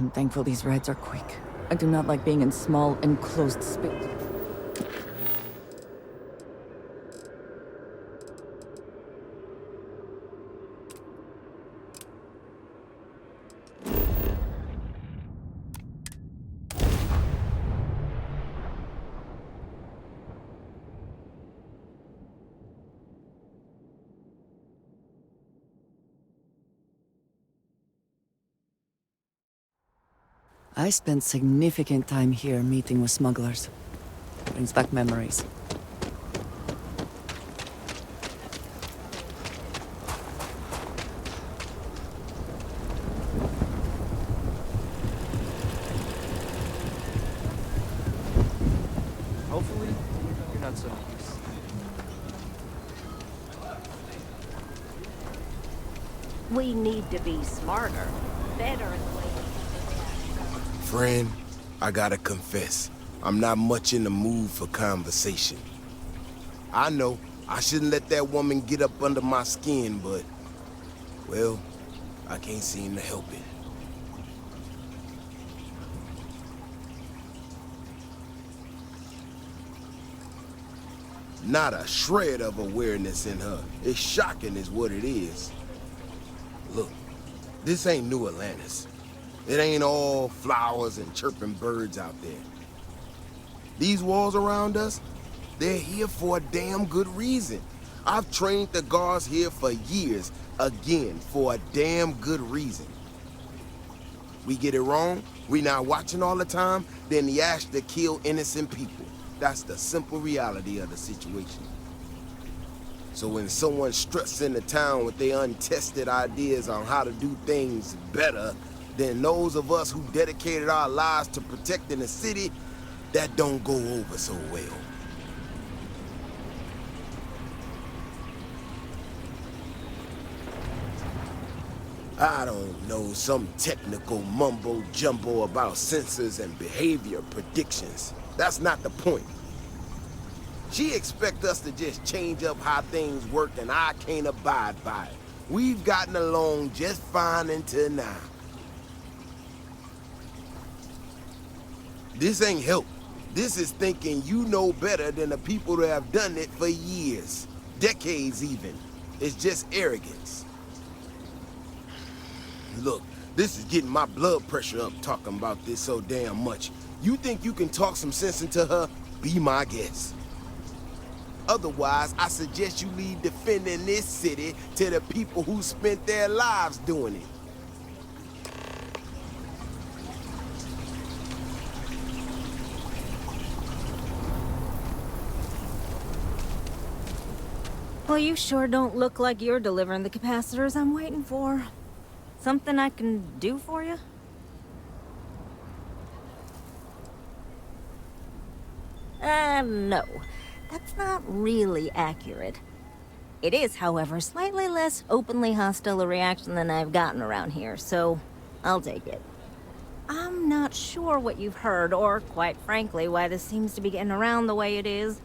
I'm thankful these rides are quick. I do not like being in small, enclosed space. I spent significant time here meeting with smugglers. Brings back memories. Hopefully, you're not so used. We need to be smarter, better in the way we... Friend, I gotta confess, I'm not much in the mood for conversation. I know, I shouldn't let that woman get up under my skin, but... well, I can't seem to help it. Not a shred of awareness in her. It's shocking is what it is. Look, this ain't New Atlantis. It ain't all flowers and chirping birds out there. These walls around us, they're here for a damn good reason. I've trained the guards here for years, again, for a damn good reason. We get it wrong, we not watching all the time, then the ash to kill innocent people. That's the simple reality of the situation. So when someone struts into town with their untested ideas on how to do things better than those of us who dedicated our lives to protecting the city, that don't go over so well. I don't know, some technical mumbo-jumbo about sensors and behavior predictions. That's not the point. She expects us to just change up how things work, and I can't abide by it. We've gotten along just fine until now. This ain't help. This is thinking you know better than the people that have done it for years. Decades even. It's just arrogance. Look, this is getting my blood pressure up talking about this so damn much. You think you can talk some sense into her? Be my guest. Otherwise, I suggest you leave defending this city to the people who spent their lives doing it. Well, you sure don't look like you're delivering the capacitors I'm waiting for. Something I can do for you? No. That's not really accurate. It is, however, slightly less openly hostile a reaction than I've gotten around here, so I'll take it. I'm not sure what you've heard, or, quite frankly, why this seems to be getting around the way it is.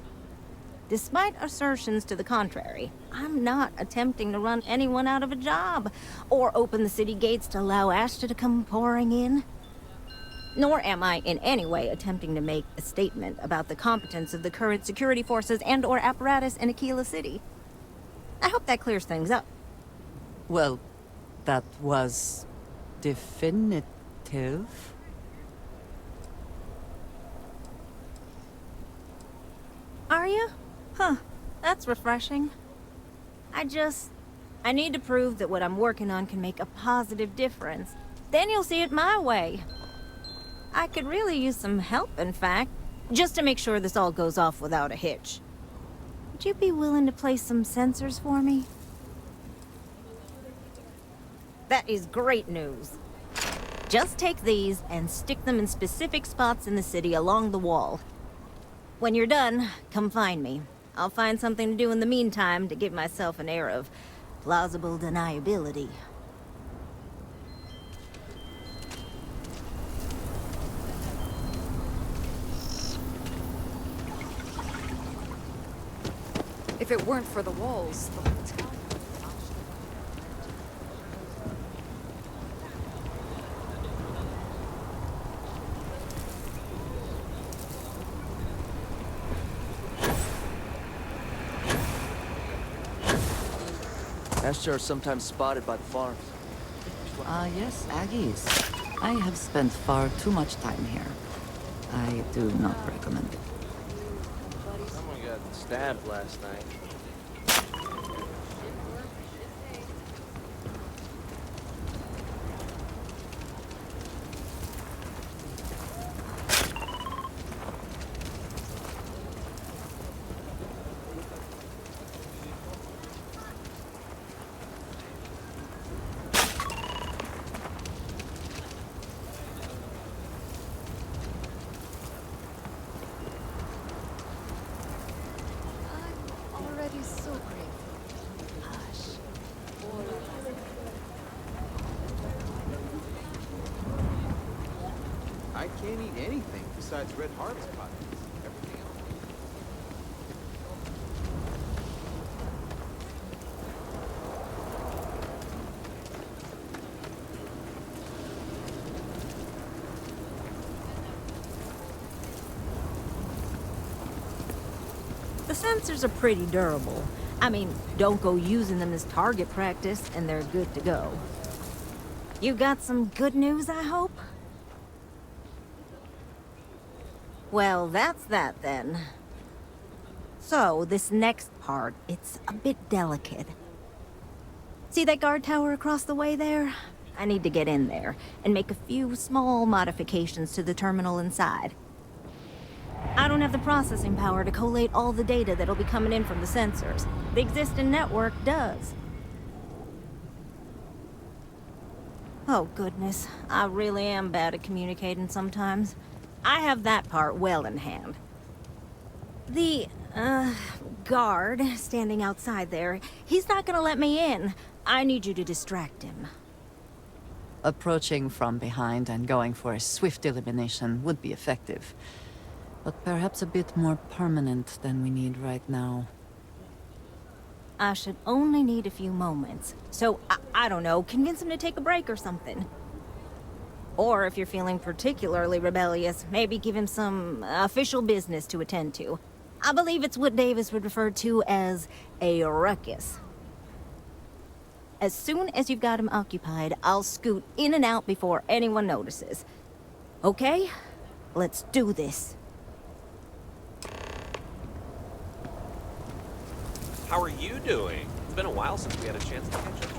Despite assertions to the contrary, I'm not attempting to run anyone out of a job, or open the city gates to allow Ashta to come pouring in. Nor am I in any way attempting to make a statement about the competence of the current security forces and/or apparatus in Akila City. I hope that clears things up. Well, that was... definitive. Are you? Huh. That's refreshing. I need to prove that what I'm working on can make a positive difference. Then you'll see it my way. I could really use some help, in fact, just to make sure this all goes off without a hitch. Would you be willing to place some sensors for me? That is great news. Just take these and stick them in specific spots in the city along the wall. When you're done, come find me. I'll find something to do in the meantime to give myself an air of plausible deniability. If it weren't for the walls, the whole town... Ashtar are sometimes spotted by the farms. Ah, yes, Aggies. I have spent far too much time here. I do not recommend it. Someone got stabbed last night. I'm already so grateful. Hush. I can't eat anything besides red harvest potatoes. Everything else. The sensors are pretty durable. I mean, don't go using them as target practice, and they're good to go. You got some good news, I hope? Well, that's that then. So, this next part, it's a bit delicate. See that guard tower across the way there? I need to get in there and make a few small modifications to the terminal inside. I don't have the processing power to collate all the data that'll be coming in from the sensors. The existing network does. Oh, goodness. I really am bad at communicating sometimes. I have that part well in hand. The, guard standing outside there, he's not gonna let me in. I need you to distract him. Approaching from behind and going for a swift elimination would be effective, but perhaps a bit more permanent than we need right now. I should only need a few moments. So, I don't know, convince him to take a break or something. Or if you're feeling particularly rebellious, maybe give him some official business to attend to. I believe it's what Davis would refer to as a ruckus. As soon as you've got him occupied, I'll scoot in and out before anyone notices. Okay? Let's do this. How are you doing? It's been a while since we had a chance to catch up.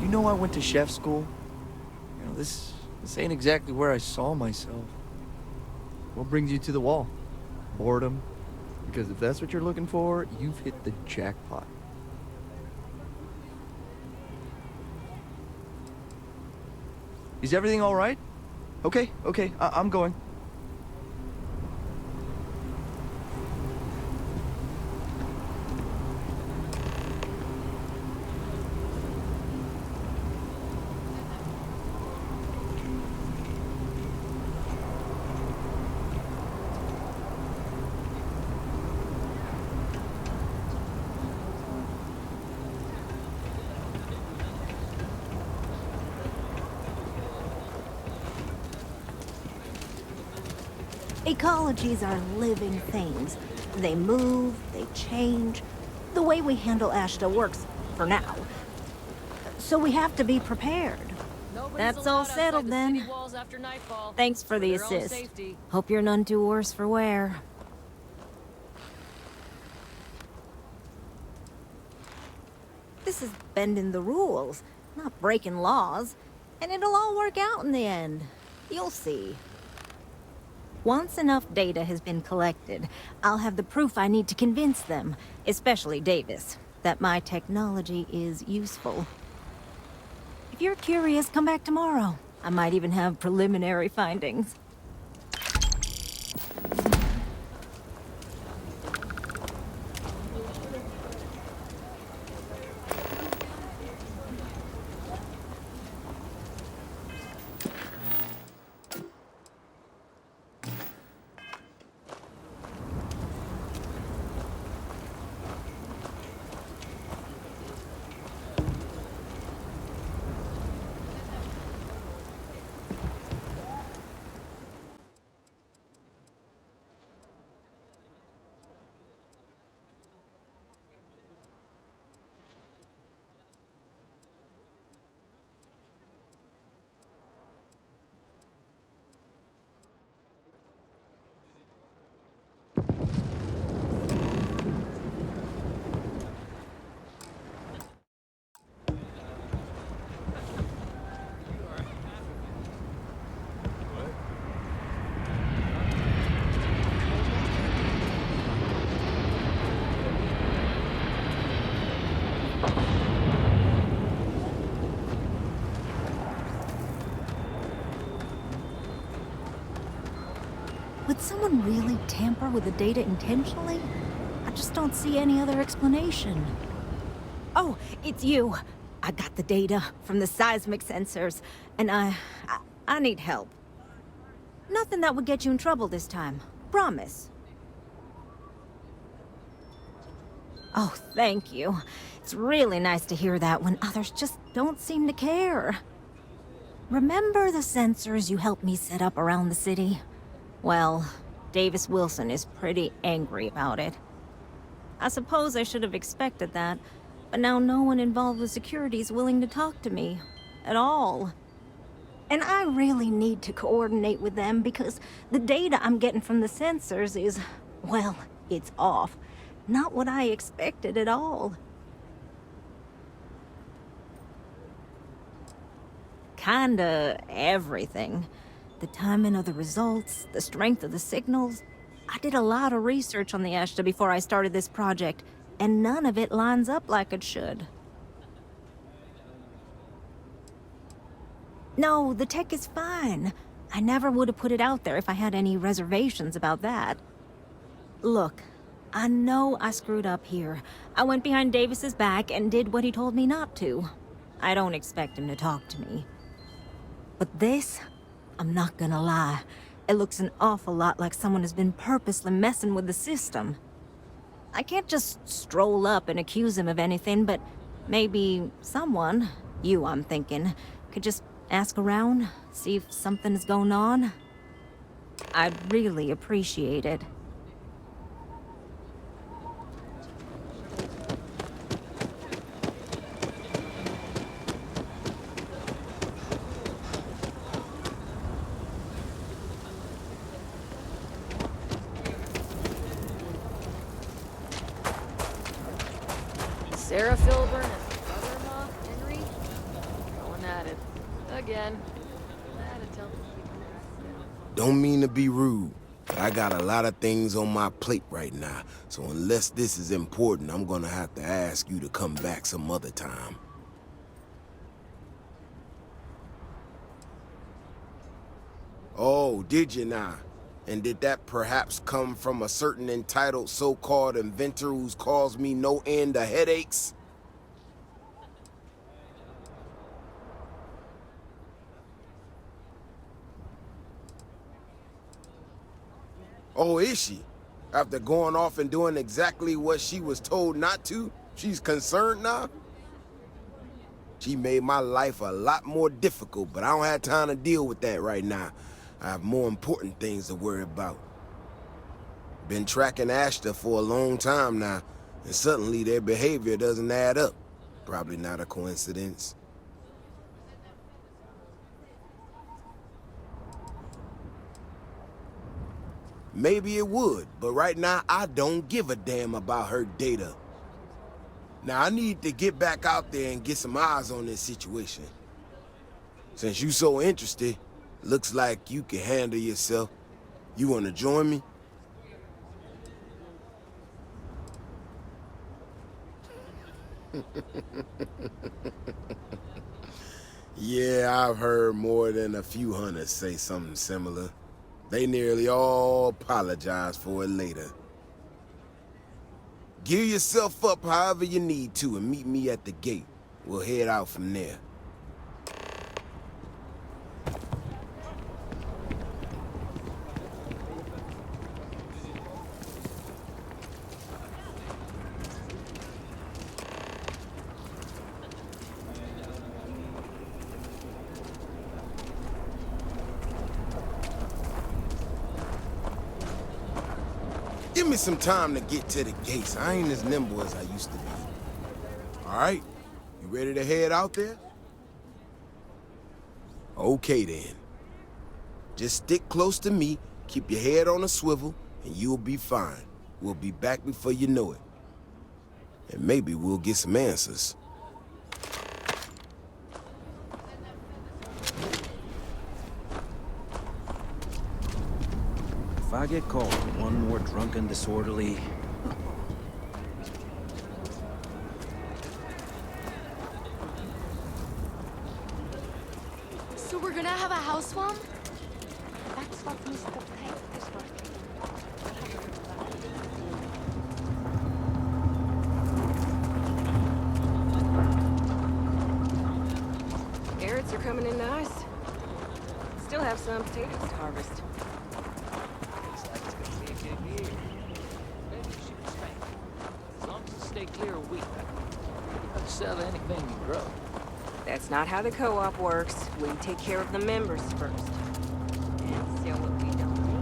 You know I went to chef school? You know, this ain't exactly where I saw myself. What brings you to the wall? Boredom? Because if that's what you're looking for, you've hit the jackpot. Is everything all right? Okay, I'm going. Ecologies are living things. They move, they change. The way we handle Ashta works, for now. So we have to be prepared. That's all settled then. Thanks for the assist. Hope you're none too worse for wear. This is bending the rules, not breaking laws. And it'll all work out in the end. You'll see. Once enough data has been collected, I'll have the proof I need to convince them, especially Davis, that my technology is useful. If you're curious, come back tomorrow. I might even have preliminary findings. Would someone really tamper with the data intentionally? I just don't see any other explanation. Oh, it's you. I got the data from the seismic sensors, and I need help. Nothing that would get you in trouble this time. Promise. Oh, thank you. It's really nice to hear that when others just don't seem to care. Remember the sensors you helped me set up around the city? Well, Davis Wilson is pretty angry about it. I suppose I should have expected that, but now no one involved with security is willing to talk to me. At all. And I really need to coordinate with them because the data I'm getting from the sensors is, well, it's off. Not what I expected at all. Kinda everything. The timing of the results, the strength of the signals. I did a lot of research on the Ashta before I started this project, and none of it lines up like it should. No, the tech is fine. I never would have put it out there if I had any reservations about that. Look, I know I screwed up here. I went behind Davis's back and did what he told me not to. I don't expect him to talk to me. But this, I'm not gonna lie, it looks an awful lot like someone has been purposely messing with the system. I can't just stroll up and accuse him of anything, but maybe someone, you I'm thinking, could just ask around, see if something is going on. I'd really appreciate it. Sarah Filburn and her brother-in-law, Henry, going at it. Again. Glad to tell them to keep their down. Don't mean to be rude, but I got a lot of things on my plate right now, so unless this is important, I'm gonna have to ask you to come back some other time. Oh, did you now? And did that perhaps come from a certain entitled so-called inventor who's caused me no end of headaches? Oh, is she? After going off and doing exactly what she was told not to, she's concerned now? She made my life a lot more difficult, but I don't have time to deal with that right now. I have more important things to worry about. Been tracking Ashta for a long time now, and suddenly their behavior doesn't add up. Probably not a coincidence. Maybe it would, but right now I don't give a damn about her data. Now I need to get back out there and get some eyes on this situation. Since you so interested, looks like you can handle yourself. You wanna join me? Yeah, I've heard more than a few hunters say something similar. They nearly all apologize for it later. Gear yourself up however you need to and meet me at the gate. We'll head out from there. Give me some time to get to the gates. I ain't as nimble as I used to be. All right? You ready to head out there? Okay, then. Just stick close to me, keep your head on a swivel, and you'll be fine. We'll be back before you know it. And maybe we'll get some answers. If I get caught with one more drunken disorderly... So we're gonna have a house swap? That's what Mr. Peck is working on. Carrots are coming in nice. Still have some potatoes to harvest. Looks like it's gonna be a good year. Maybe you should expand. As long as you stay clear of wheat, you can sell anything you grow. That's not how the co-op works. We take care of the members first. And sell what we don't need.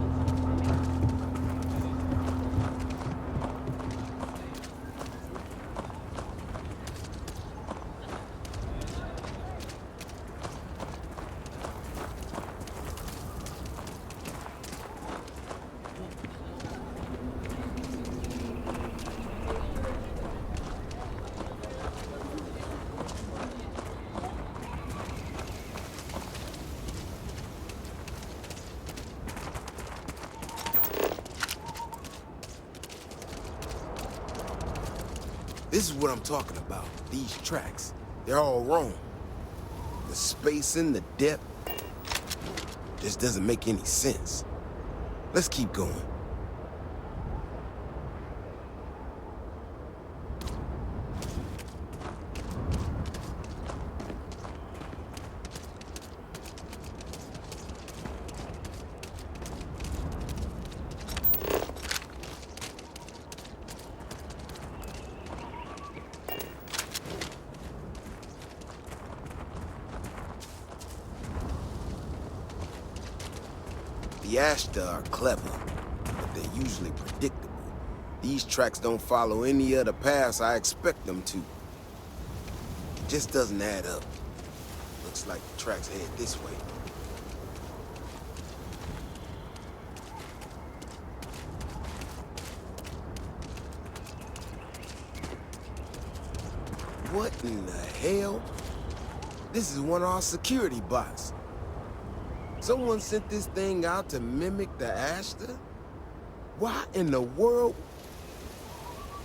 This is what I'm talking about. These tracks. They're all wrong. The spacing, the depth, just doesn't make any sense. Let's keep going. The Ashta are clever, but they're usually predictable. These tracks don't follow any other paths I expect them to. It just doesn't add up. Looks like the tracks head this way. What in the hell? This is one of our security bots. Someone sent this thing out to mimic the Ashta? Why in the world?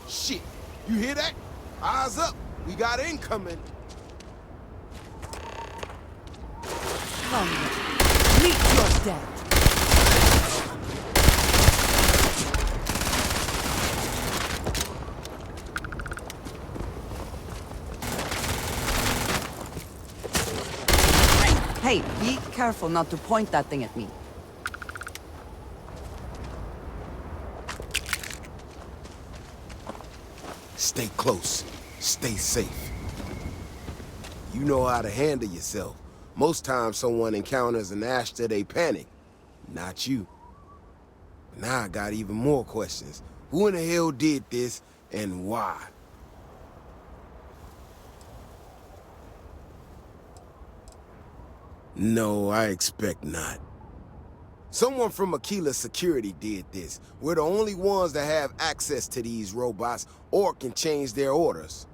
Shit, you hear that? Eyes up, we got incoming. Come, meet your death. Hey, be careful not to point that thing at me. Stay close. Stay safe. You know how to handle yourself. Most times someone encounters an Ashta, they panic. Not you. Now I got even more questions. Who in the hell did this, and why? No, I expect not. Someone from Akila Security did this. We're the only ones that have access to these robots or can change their orders.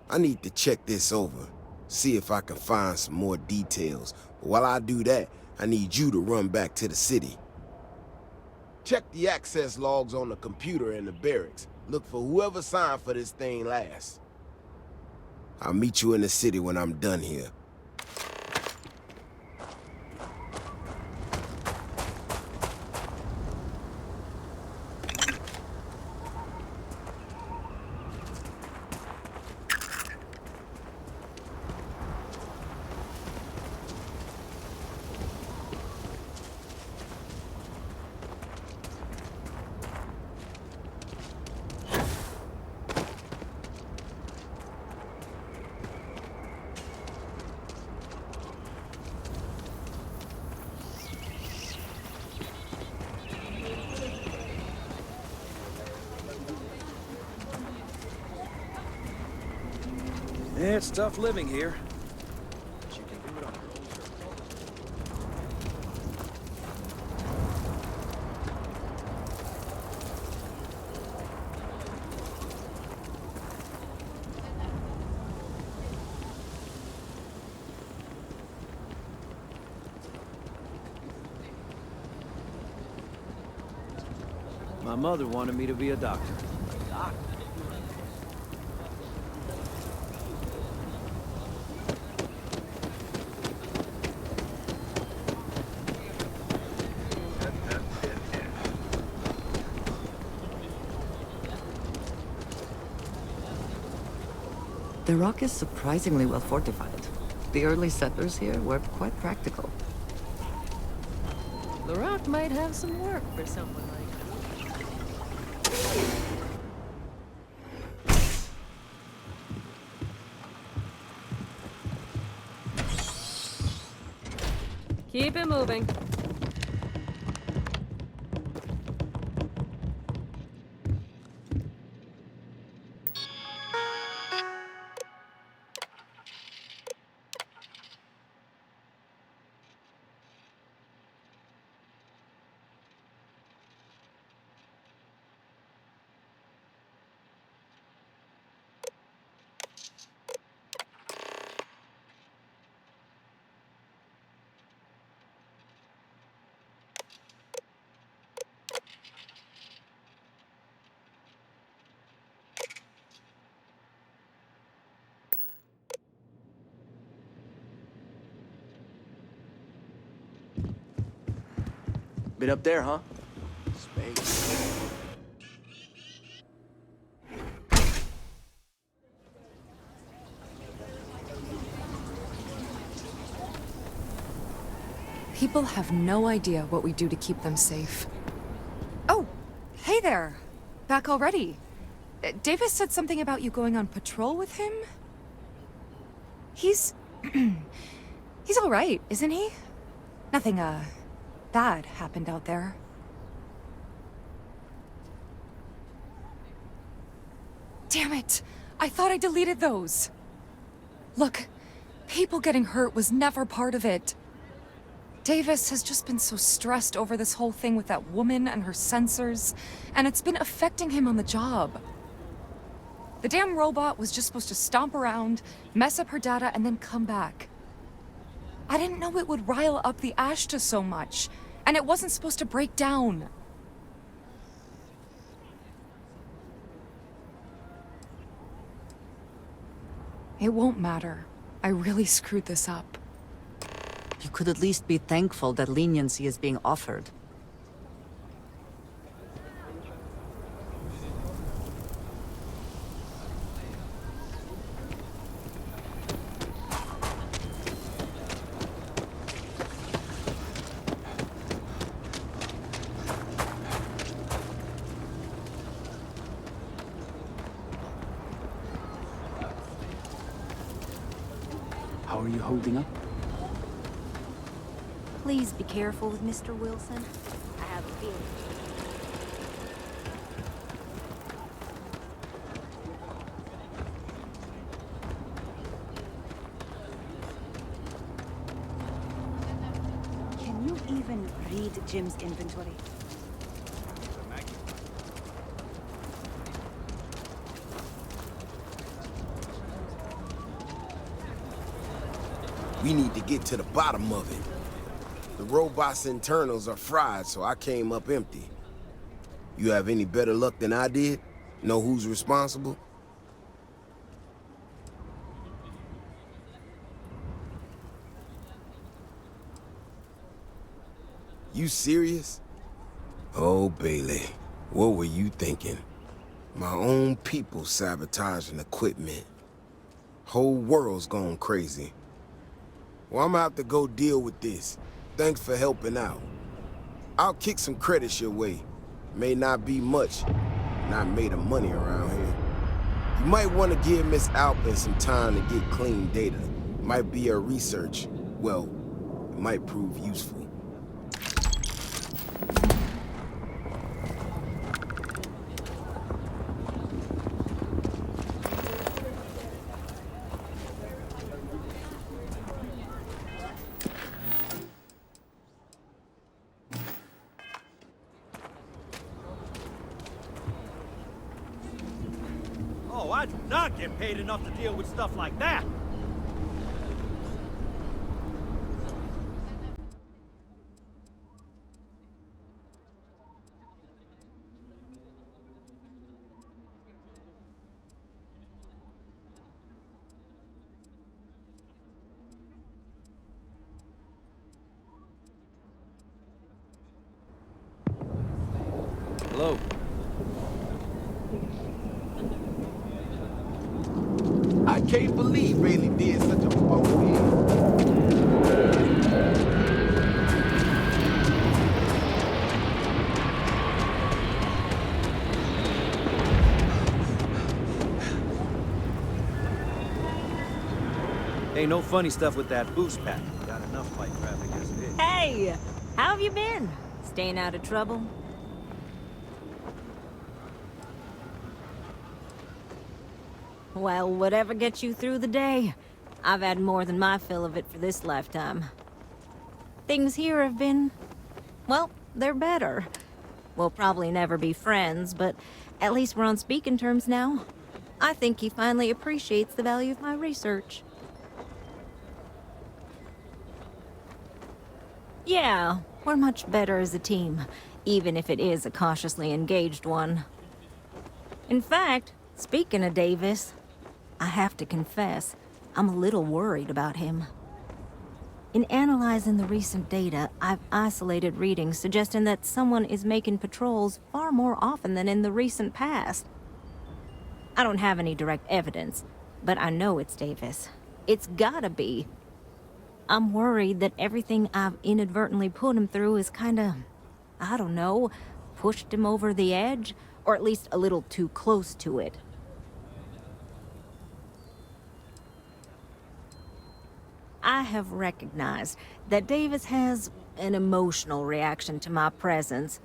I need to check this over, see if I can find some more details. But while I do that, I need you to run back to the city. Check the access logs on the computer in the barracks. Look for whoever signed for this thing last. I'll meet you in the city when I'm done here. Yeah, it's tough living here. But you can do it on your own terms. My mother wanted me to be a doctor. A doctor? The rock is surprisingly well fortified. The early settlers here were quite practical. The rock might have some work for someone like you. Keep it moving. Been up there, huh? Space. People have no idea what we do to keep them safe. Oh, hey there. Back already. Davis said something about you going on patrol with him? He's... he's all right, isn't he? Nothing, bad happened out there. Damn it! I thought I deleted those! Look, people getting hurt was never part of it. Davis has just been so stressed over this whole thing with that woman and her sensors, and it's been affecting him on the job. The damn robot was just supposed to stomp around, mess up her data, and then come back. I didn't know it would rile up the Ashta so much, and it wasn't supposed to break down. It won't matter. I really screwed this up. You could at least be thankful that leniency is being offered. How are you holding up? Please be careful with Mr. Wilson. I have a feeling. Can you even read Jim's inventory? We need to get to the bottom of it. The robot's internals are fried, so I came up empty. You have any better luck than I did? Know who's responsible? You serious? Oh, Bailey, what were you thinking? My own people sabotaging equipment. Whole world's gone crazy. Well, I'm gonna have to go deal with this. Thanks for helping out. I'll kick some credits your way. May not be much. Not made of money around here. You might want to give Miss Alpin some time to get clean data. Might be her research. Well, it might prove useful. Oh, I do not get paid enough to deal with stuff like that! Hello. I can't believe Bailey did such a fuck thing. Ain't no funny stuff with that boost pack. Got enough fight traffic as it is. Hey! How have you been? Staying out of trouble? Well, whatever gets you through the day. I've had more than my fill of it for this lifetime. Things here have been... well, they're better. We'll probably never be friends, but at least we're on speaking terms now. I think he finally appreciates the value of my research. Yeah, we're much better as a team, even if it is a cautiously engaged one. In fact, speaking of Davis, I have to confess, I'm a little worried about him. In analyzing the recent data, I've isolated readings suggesting that someone is making patrols far more often than in the recent past. I don't have any direct evidence, but I know it's Davis. It's gotta be. I'm worried that everything I've inadvertently put him through is kinda, I don't know, pushed him over the edge, or at least a little too close to it. I have recognized that Davis has an emotional reaction to my presence.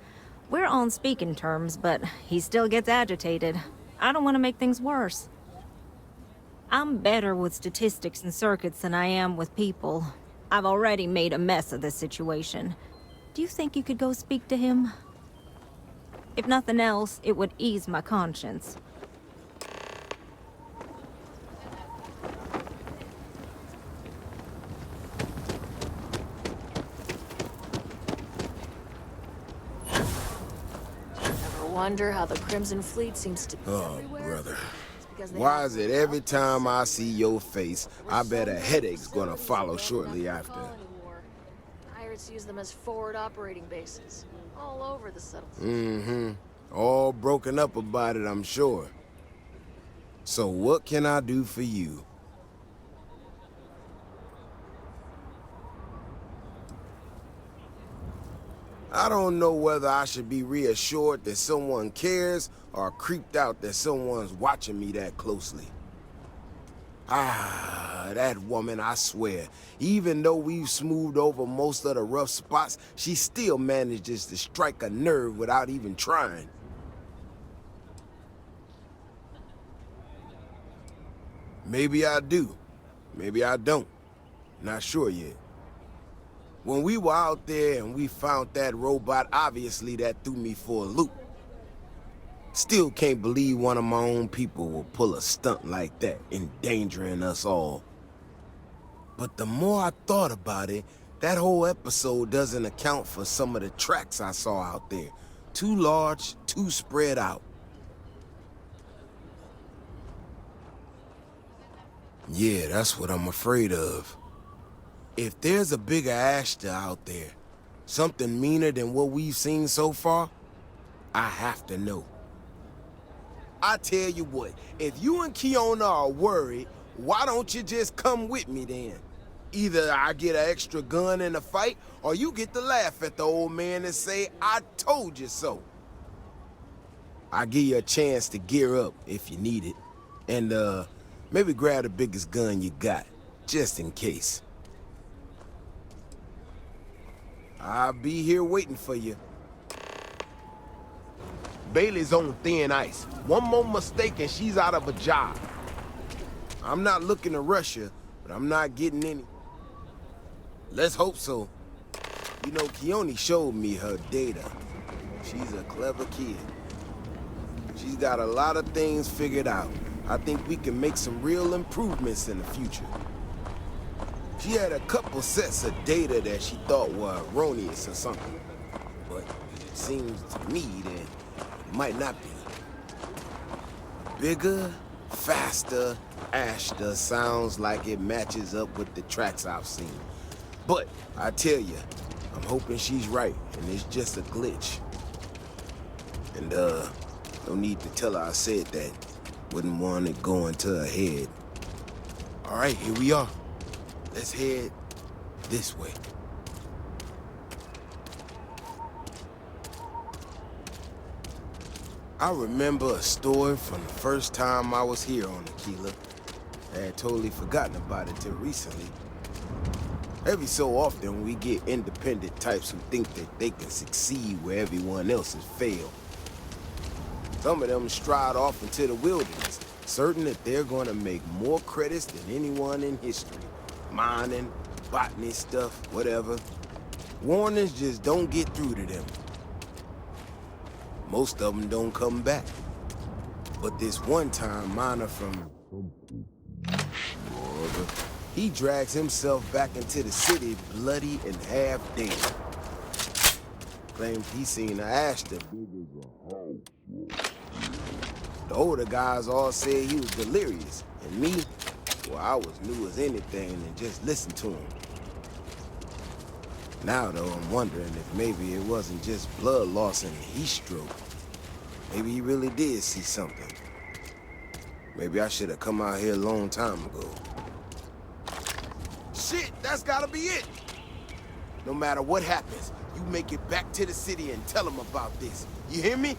We're on speaking terms, but he still gets agitated. I don't want to make things worse. I'm better with statistics and circuits than I am with people. I've already made a mess of this situation. Do you think you could go speak to him? If nothing else, it would ease my conscience. Wonder how the Crimson Fleet seems to be everywhere. Brother. Why is it every time I see your face, I bet a headache's gonna follow shortly after? Pirates use them as forward operating bases all over the settlement. Mm-hmm. All broken up about it, I'm sure. So what can I do for you? I don't know whether I should be reassured that someone cares or creeped out that someone's watching me that closely. Ah, that woman, I swear. Even though we've smoothed over most of the rough spots, she still manages to strike a nerve without even trying. Maybe I do. Maybe I don't. Not sure yet. When we were out there and we found that robot, obviously that threw me for a loop. Still can't believe one of my own people will pull a stunt like that, endangering us all. But the more I thought about it, that whole episode doesn't account for some of the tracks I saw out there. Too large, too spread out. Yeah, that's what I'm afraid of. If there's a bigger Ashta out there, something meaner than what we've seen so far, I have to know. I tell you what, if you and Keoni are worried, why don't you just come with me then? Either I get an extra gun in the fight, or you get to laugh at the old man and say, I told you so. I'll give you a chance to gear up if you need it. And, maybe grab the biggest gun you got, just in case. I'll be here waiting for you. Bailey's on thin ice. One more mistake and she's out of a job. I'm not looking to rush her, but I'm not getting any. Let's hope so. You know, Keoni showed me her data. She's a clever kid. She's got a lot of things figured out. I think we can make some real improvements in the future. She had a couple sets of data that she thought were erroneous or something. But it seems to me that it might not be. Bigger, faster, Ashta sounds like it matches up with the tracks I've seen. But I tell you, I'm hoping she's right and it's just a glitch. And no need to tell her I said that. Wouldn't want it going to her head. All right, here we are. Let's head this way. I remember a story from the first time I was here on Akila. I had totally forgotten about it till recently. Every so often, we get independent types who think that they can succeed where everyone else has failed. Some of them stride off into the wilderness, certain that they're gonna make more credits than anyone in history. Mining, botany stuff, whatever. Warnings just don't get through to them. Most of them don't come back. But this one-time miner from... he drags himself back into the city bloody and half dead. Claims he seen a Ashta big as a house. The older guys all said he was delirious, and me, well, I was new as anything and just listened to him. Now, though, I'm wondering if maybe it wasn't just blood loss and heat stroke. Maybe he really did see something. Maybe I should have come out here a long time ago. Shit, that's gotta be it! No matter what happens, you make it back to the city and tell them about this. You hear me?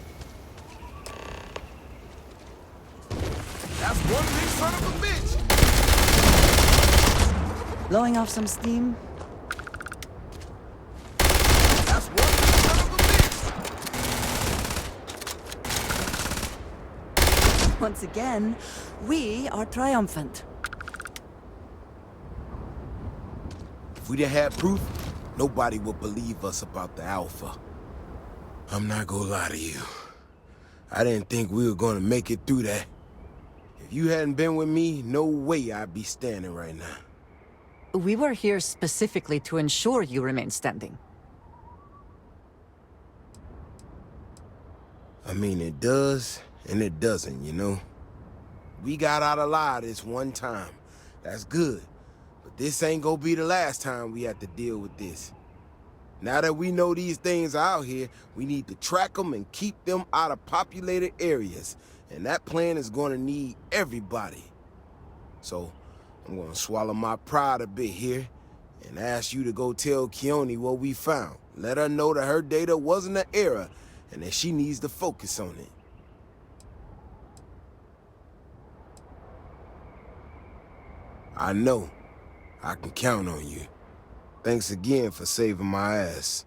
That's one big son of a bitch! Blowing off some steam? That's one big son of a bitch! Once again, we are triumphant. If we didn't have proof, nobody would believe us about the Alpha. I'm not gonna lie to you. I didn't think we were gonna make it through that. If you hadn't been with me, no way I'd be standing right now. We were here specifically to ensure you remain standing. I mean, it does, and it doesn't, you know? We got out alive this one time. That's good. But this ain't gonna be the last time we have to deal with this. Now that we know these things are out here, we need to track them and keep them out of populated areas. And that plan is gonna need everybody. So, I'm gonna swallow my pride a bit here and ask you to go tell Keoni what we found. Let her know that her data wasn't an error and that she needs to focus on it. I know. I can count on you. Thanks again for saving my ass.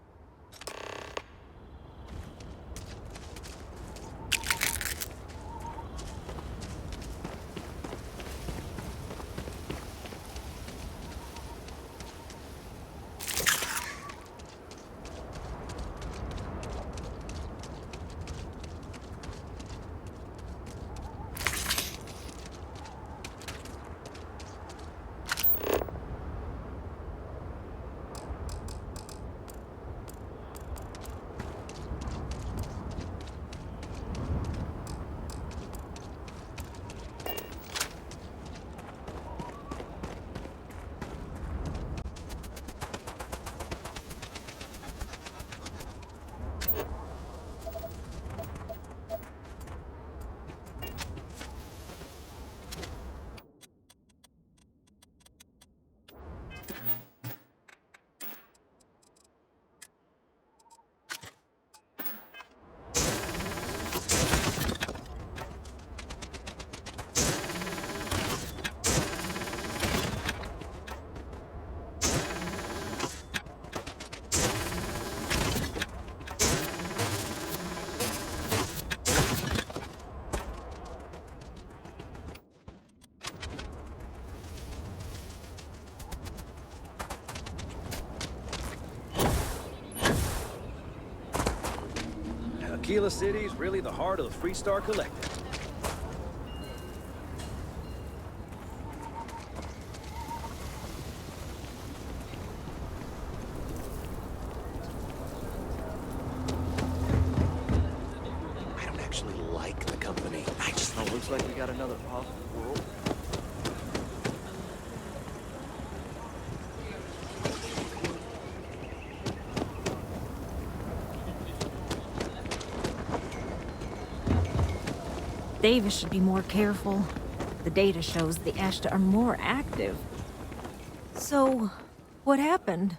Akila City is really the heart of the Freestar Collective. I don't actually like the company. I just Oh, looks like we got another possible world. Davis should be more careful. The data shows the Ashta are more active. So, what happened?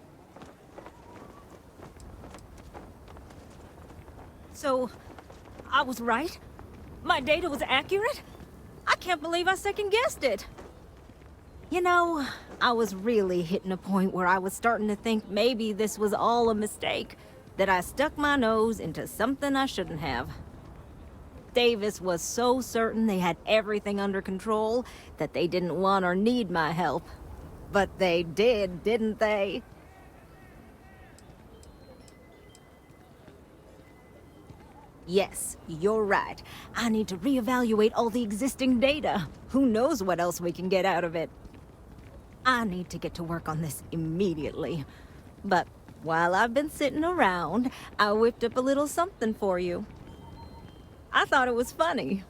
So, I was right? My data was accurate? I can't believe I second-guessed it. You know, I was really hitting a point where I was starting to think maybe this was all a mistake, that I stuck my nose into something I shouldn't have. Davis was so certain they had everything under control that they didn't want or need my help. But they did, didn't they? Yes, you're right. I need to reevaluate all the existing data. Who knows what else we can get out of it? I need to get to work on this immediately. But while I've been sitting around, I whipped up a little something for you. I thought it was funny.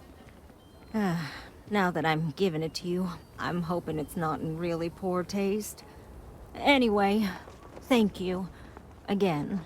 Now that I'm giving it to you, I'm hoping it's not in really poor taste. Anyway, thank you. Again.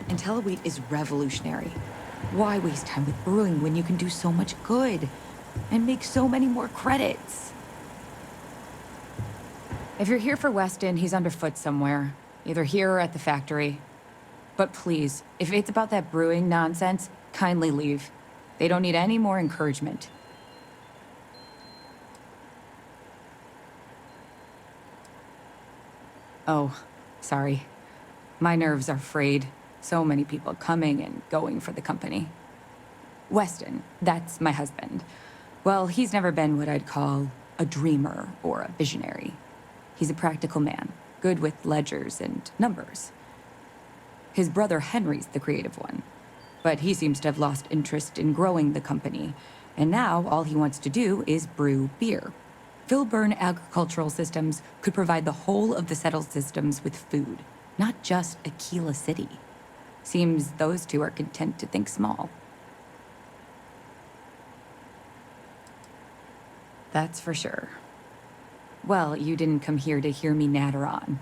IntelliWheat is revolutionary. Why waste time with brewing when you can do so much good? And make so many more credits? If you're here for Weston, he's underfoot somewhere. Either here or at the factory. But please, if it's about that brewing nonsense, kindly leave. They don't need any more encouragement. Oh, sorry. My nerves are frayed. So many people coming and going for the company. Weston, that's my husband. Well, he's never been what I'd call a dreamer or a visionary. He's a practical man, good with ledgers and numbers. His brother Henry's the creative one, but he seems to have lost interest in growing the company, and now all he wants to do is brew beer. Filburn Agricultural Systems could provide the whole of the settled systems with food, not just Akila City. Seems those two are content to think small. That's for sure. Well, you didn't come here to hear me natter on.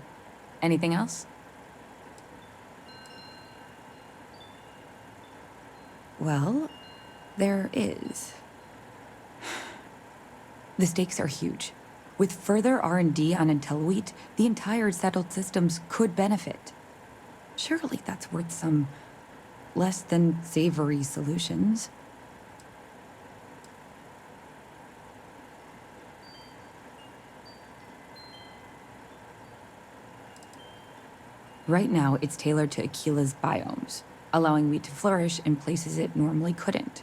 Anything else? Well, There is. The stakes are huge. With further R&D on IntelliWheat, the entire settled systems could benefit. Surely that's worth some less than savory solutions. Right now, it's tailored to Aquila's biomes, allowing wheat to flourish in places it normally couldn't.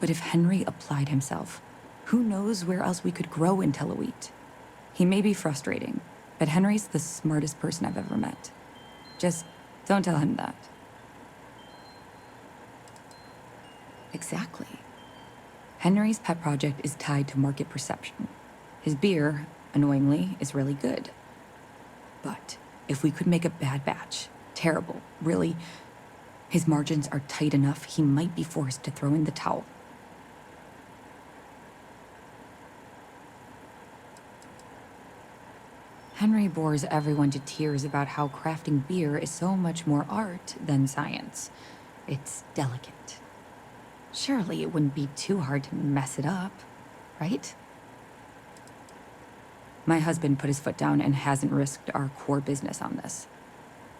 But if Henry applied himself, who knows where else we could grow IntelliWheat? He may be frustrating, but Henry's the smartest person I've ever met. Just don't tell him that. Exactly. Henry's pet project is tied to market perception. His beer, annoyingly, is really good. But if we could make a bad batch, terrible, really, his margins are tight enough he might be forced to throw in the towel. Henry bores everyone to tears about how crafting beer is so much more art than science. It's delicate. Surely it wouldn't be too hard to mess it up, right? My husband put his foot down and hasn't risked our core business on this.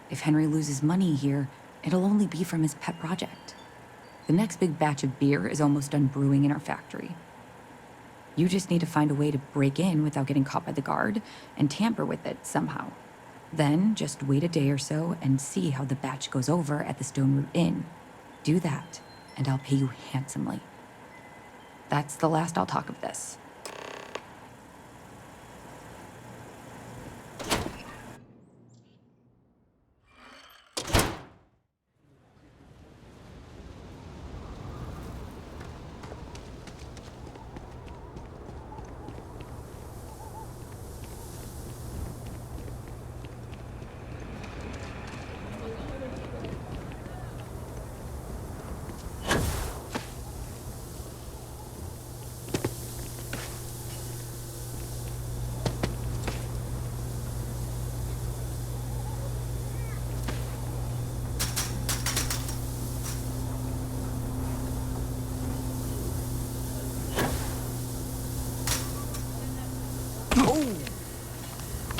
If Henry loses money here, it'll only be from his pet project. The next big batch of beer is almost done brewing in our factory. You just need to find a way to break in without getting caught by the guard and tamper with it somehow. Then just wait a day or so and see how the batch goes over at the Stone Root Inn. Do that, and I'll pay you handsomely. That's the last I'll talk of this.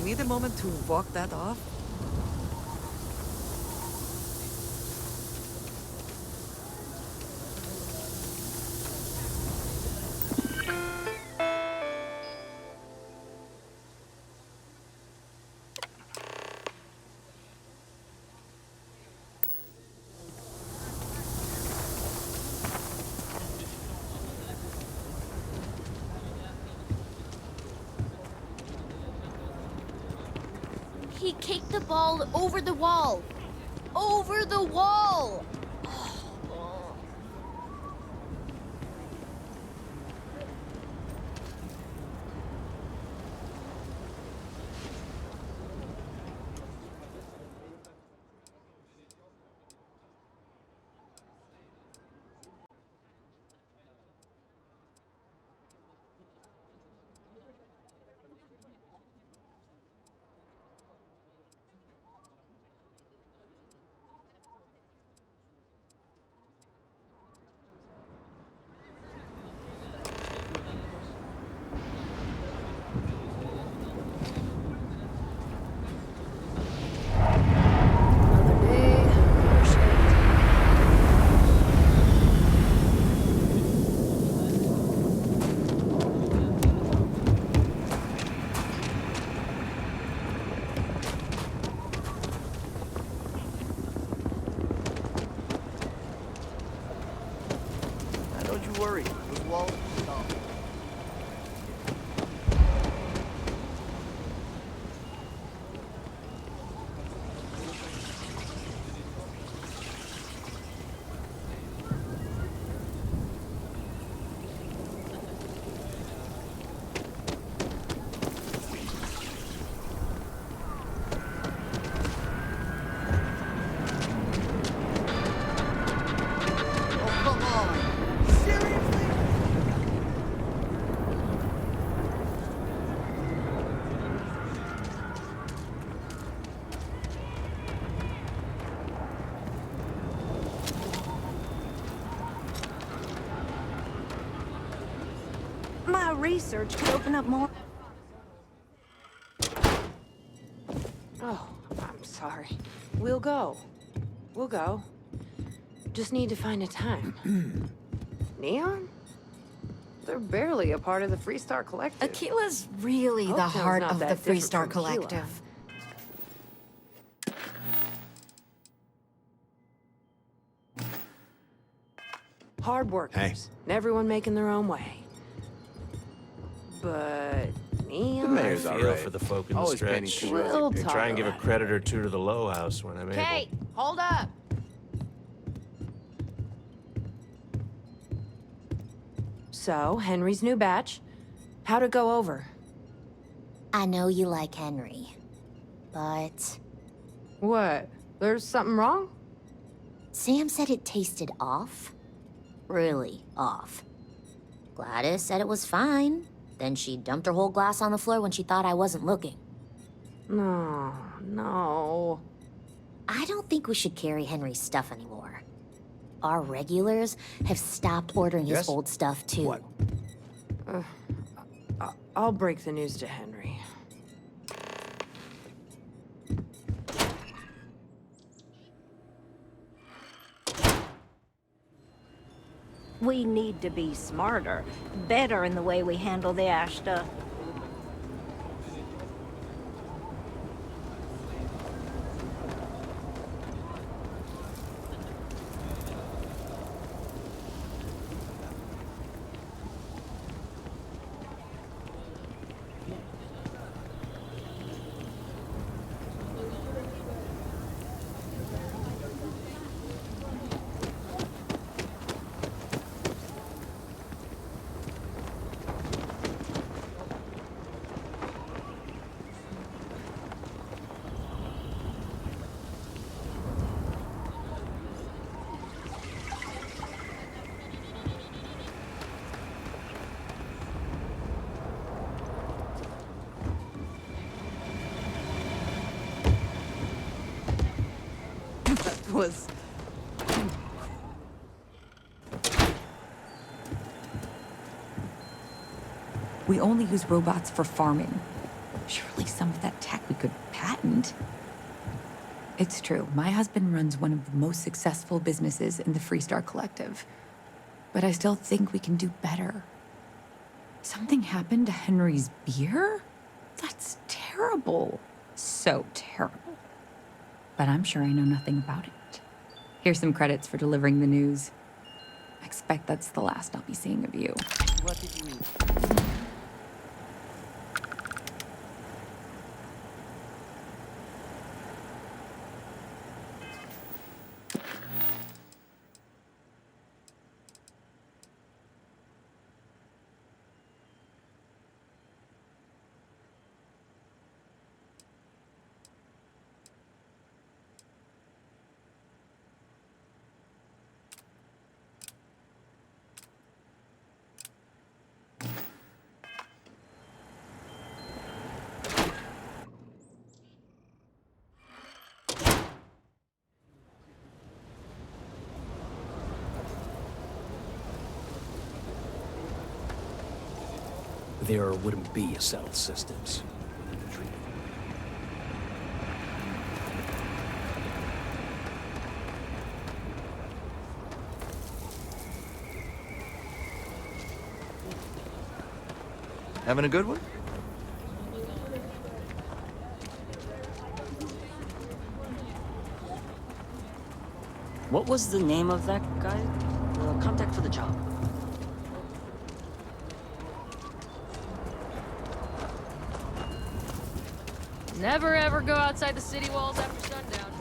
Need a moment to walk that off? He kicked the ball over the wall. Over the wall! Worry, those walls are strong. My research could open up more. Oh, I'm sorry. We'll go. We'll go. Just need to find a time. Neon? They're barely a part of the Freestar Collective. Aquila's really the Hopetown's heart not of the that different Freestar from Aquila. Collective. Hard workers. And everyone making their own way. But Neon? I feel for the folk in the Always painting stretch. too We'll rosy. talk Try and give a about it. credit or two to the Low House when I'm Kate, able. hold up. So, Henry's new batch. How'd it go over? I know you like Henry, but What? There's something wrong? Sam said it tasted off. Really off. Gladys said it was fine. Then she dumped her whole glass on the floor when she thought I wasn't looking. No. I don't think we should carry Henry's stuff anymore. Our regulars have stopped ordering his Yes? old stuff too. What? I'll break the news to Henry. We need to be smarter, better in the way we handle the ash stuff. Was We only use robots for farming. Surely some of that tech we could patent. It's true. My husband runs one of the most successful businesses in the Freestar Collective. But I still think we can do better. Something happened to Henry's beer? That's terrible. So terrible. But I'm sure I know nothing about it. Here's some credits for delivering the news. I expect that's the last I'll be seeing of you. what did you eat? There wouldn't be a settled systems. Having a good one? What was the name of that guy? The contact for the job. Never ever go outside the city walls after sundown.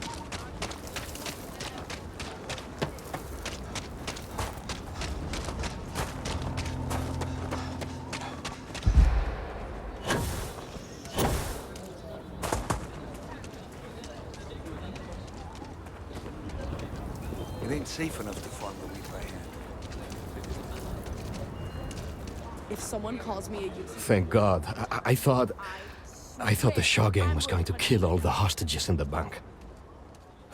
It ain't safe enough to farm the wheat by hand. If someone calls me a useless... Thank God. I thought the Shaw gang was going to kill all the hostages in the bank.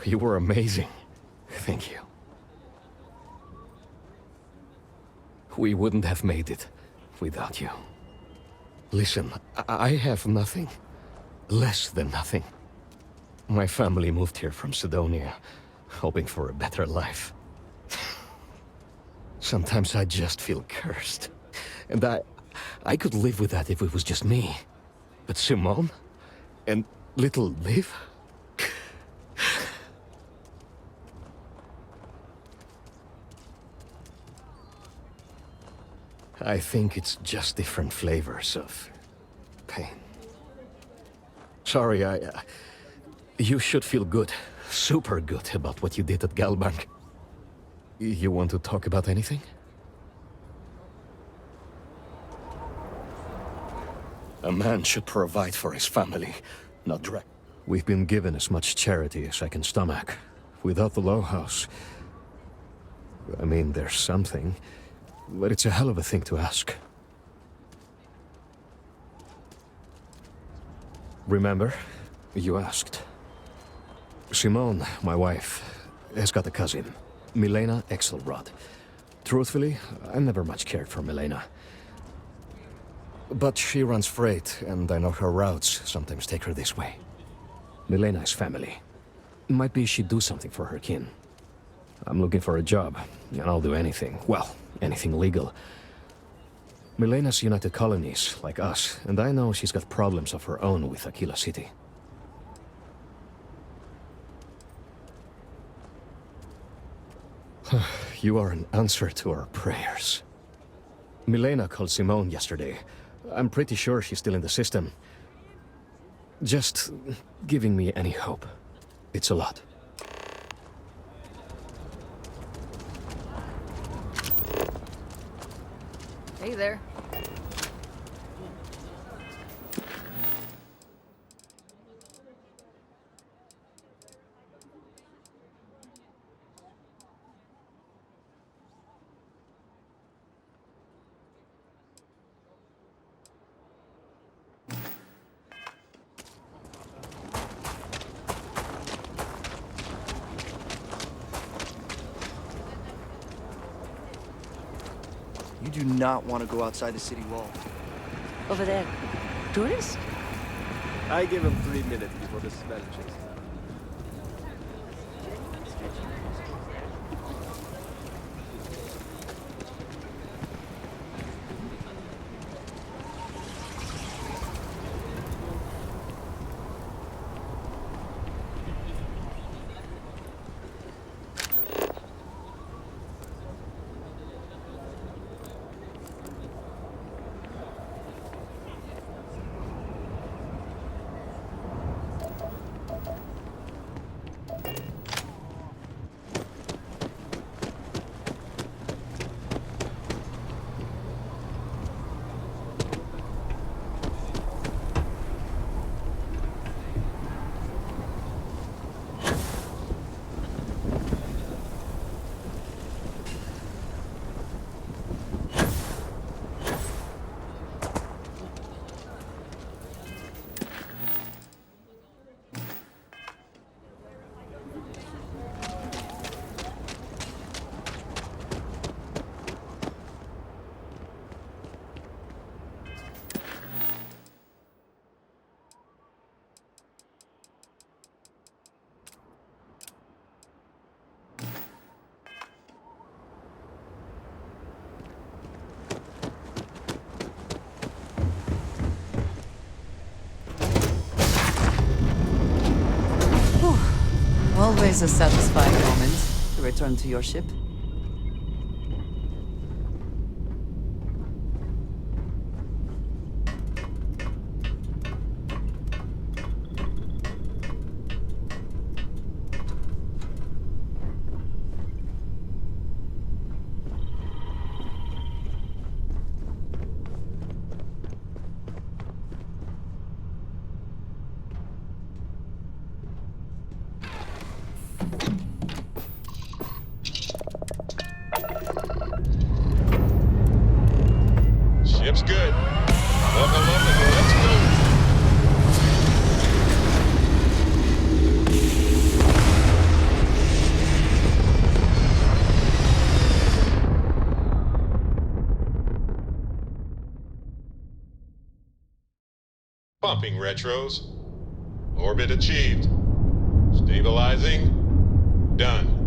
You were amazing. Thank you. We wouldn't have made it without you. Listen, I have nothing. Less than nothing. My family moved here from Sidonia, hoping for a better life. Sometimes I just feel cursed. And I could live with that if it was just me. But Simone? And little Liv? I think it's just different flavors of pain. Sorry, you should feel good. Super good about what you did at Galbank. You want to talk about anything? A man should provide for his family, not drag. We've been given as much charity as I can stomach. Without the Low House... I mean, there's something, but it's a hell of a thing to ask. Remember? You asked. Simone, my wife, has got a cousin, Milena Axelrod. Truthfully, I never much cared for Milena. But she runs freight, and I know her routes sometimes take her this way. Milena is family. Might be she'd do something for her kin. I'm looking for a job, and I'll do anything. Well, anything legal. Milena's United Colonies, like us, and I know she's got problems of her own with Akila City. You are an answer to our prayers. Milena called Simone yesterday. I'm pretty sure she's still in the system. Just giving me any hope. It's a lot. Hey there. You do not want to go outside the city wall. Over there. Tourist? I give him 3 minutes before the smell changes. Always a satisfying moment to return to your ship. Pumping retros. Orbit achieved. Stabilizing. Done.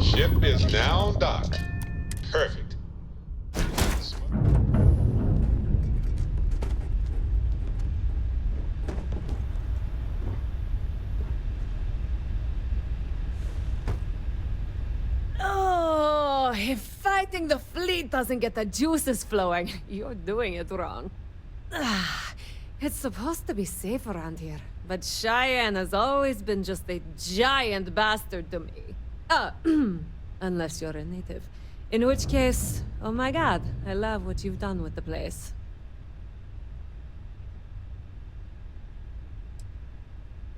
Ship is now docked. Perfect. Oh, if fighting the fleet doesn't get the juices flowing, you're doing it wrong. It's supposed to be safe around here, but Cheyenne has always been just a giant bastard to me. Unless you're a native. In which case, oh my god, I love what you've done with the place.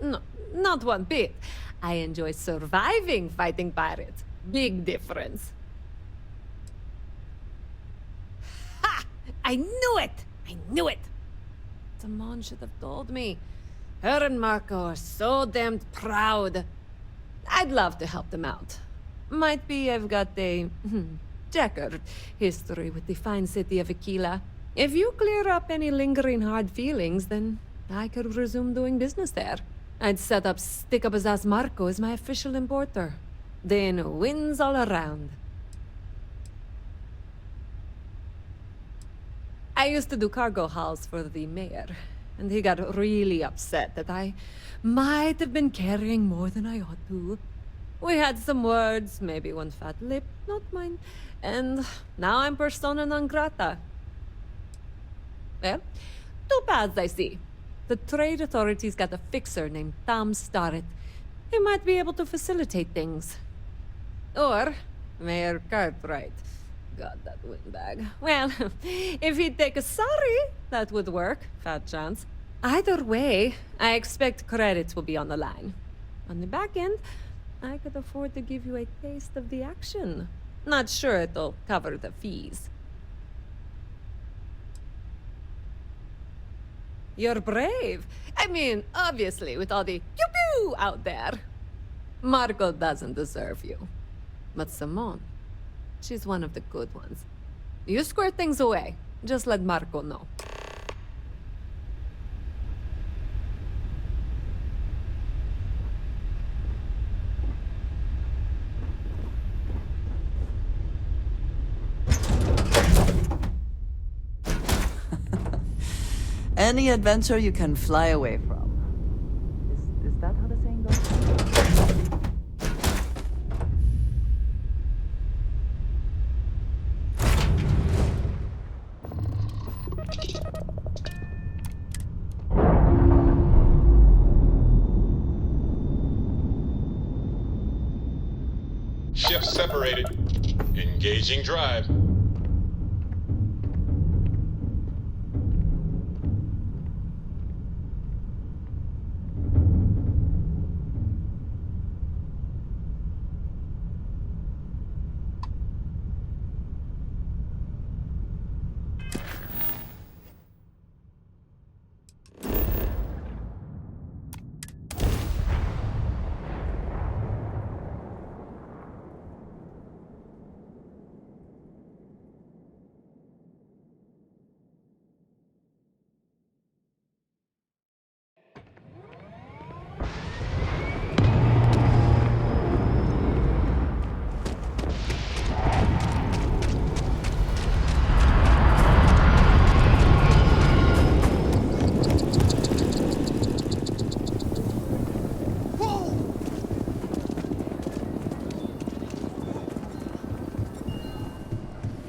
No, not one bit. I enjoy surviving fighting pirates. Big difference. Ha! I knew it! I knew it! Damon should have told me. Her and Marko are so damned proud. I'd love to help them out. Might be I've got a checkered history with the fine city of Akila. If you clear up any lingering hard feelings, then I could resume doing business there. I'd set up stick-up-his-ass Marko as my official importer. Then wins all around. I used to do cargo hauls for the mayor, and he got really upset that I might have been carrying more than I ought to. We had some words, maybe one fat lip, not mine, and now I'm persona non grata. Well, two paths I see. The trade authorities got a fixer named Tom Starrett. He might be able to facilitate things. Or Mayor Cartwright. God, that windbag. Well, if he'd take a sorry, that would work. Fat chance. Either way, I expect credits will be on the line. On the back end, I could afford to give you a taste of the action. Not sure it'll cover the fees. You're brave. I mean, obviously, with all the pew-pew out there. Marko doesn't deserve you. But Simone, she's one of the good ones. You square things away. Just let Marko know. Any adventure you can fly away from. Is that how the saying goes? Ships separated. Engaging drive.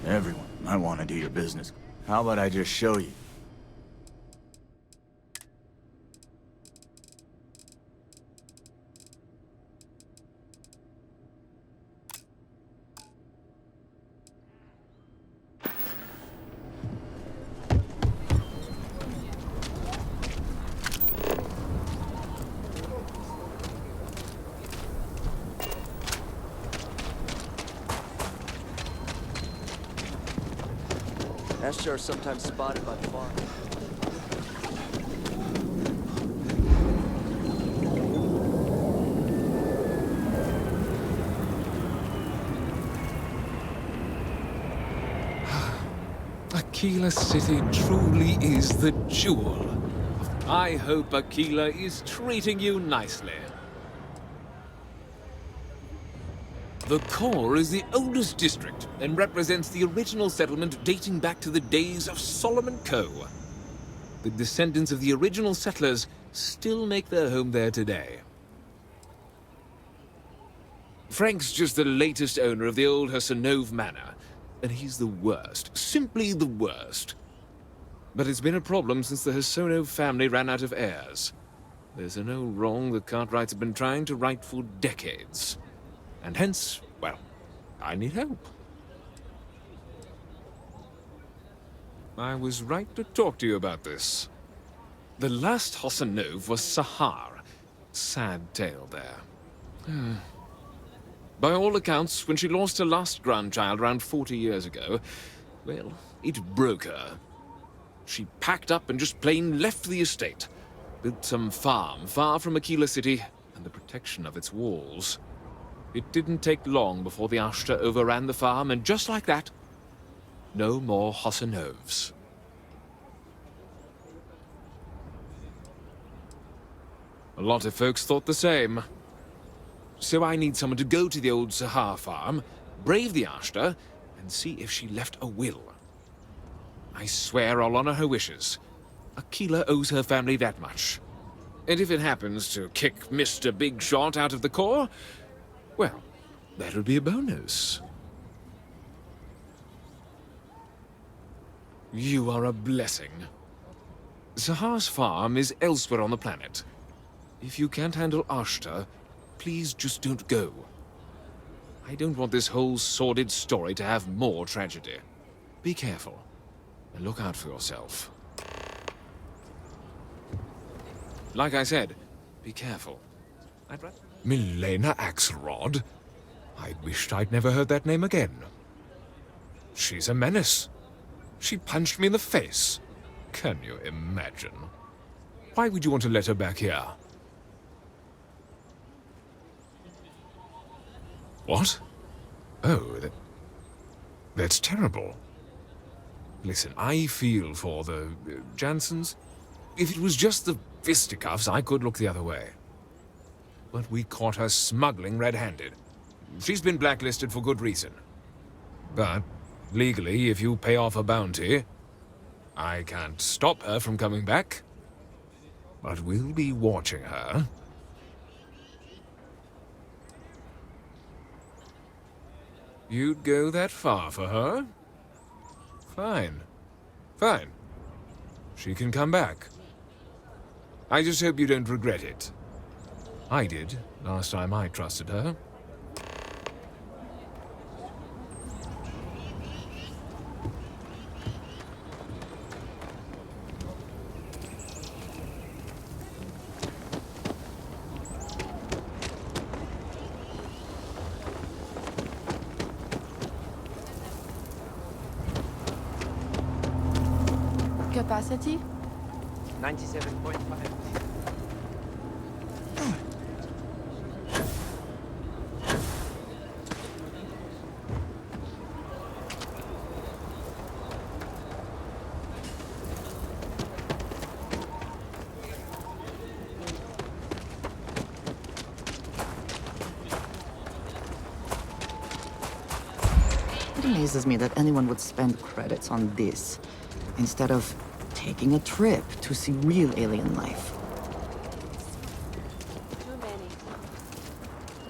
Everyone might want to do your business. How about I just show you? Ashtar are sometimes spotted by the farm. Akila City truly is the jewel. I hope Akila is treating you nicely. The core is the oldest district and represents the original settlement dating back to the days of Solomon Co. The descendants of the original settlers still make their home there today. Frank's just the latest owner of the old Hassanov Manor, and he's the worst, simply the worst. But it's been a problem since the Hassanov family ran out of heirs. There's an old wrong the Cartwrights have been trying to right for decades. And hence, well, I need help. I was right to talk to you about this. The last Hassanov was Sahar. Sad tale there. By all accounts, when she lost her last grandchild around 40 years ago, well, it broke her. She packed up and just plain left the estate, built some farm far from Akila City and the protection of its walls. It didn't take long before the Ashta overran the farm, and just like that, no more Hassanovs. A lot of folks thought the same. So I need someone to go to the old Sahar farm, brave the Ashta, and see if she left a will. I swear I'll honor her wishes. Akila owes her family that much. And if it happens to kick Mr. Big Shot out of the core, well, that'll be a bonus. You are a blessing. Sahar's farm is elsewhere on the planet. If you can't handle Ashta, please just don't go. I don't want this whole sordid story to have more tragedy. Be careful, and look out for yourself. Like I said, be careful. Milena Axelrod? I wished I'd never heard that name again. She's a menace. She punched me in the face. Can you imagine? Why would you want to let her back here? What? Oh, that's terrible. Listen, I feel for the Jansens. If it was just the fisticuffs, I could look the other way. But we caught her smuggling red-handed. She's been blacklisted for good reason. But, legally, if you pay off a bounty, I can't stop her from coming back. But we'll be watching her. You'd go that far for her? Fine. Fine. She can come back. I just hope you don't regret it. I did, last time I trusted her. Capacity? 97.5. It amazes me that anyone would spend credits on this, instead of taking a trip to see real alien life.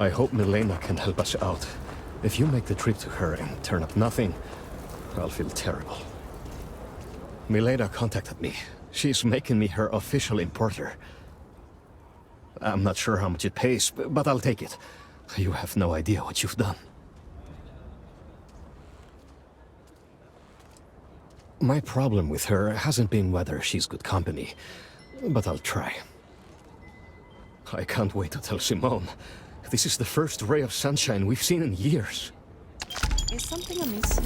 I hope Milena can help us out. If you make the trip to her and turn up nothing, I'll feel terrible. Milena contacted me. She's making me her official importer. I'm not sure how much it pays, but I'll take it. You have no idea what you've done. My problem with her hasn't been whether she's good company, but I'll try. I can't wait to tell Simone. This is the first ray of sunshine we've seen in years. Is something amiss?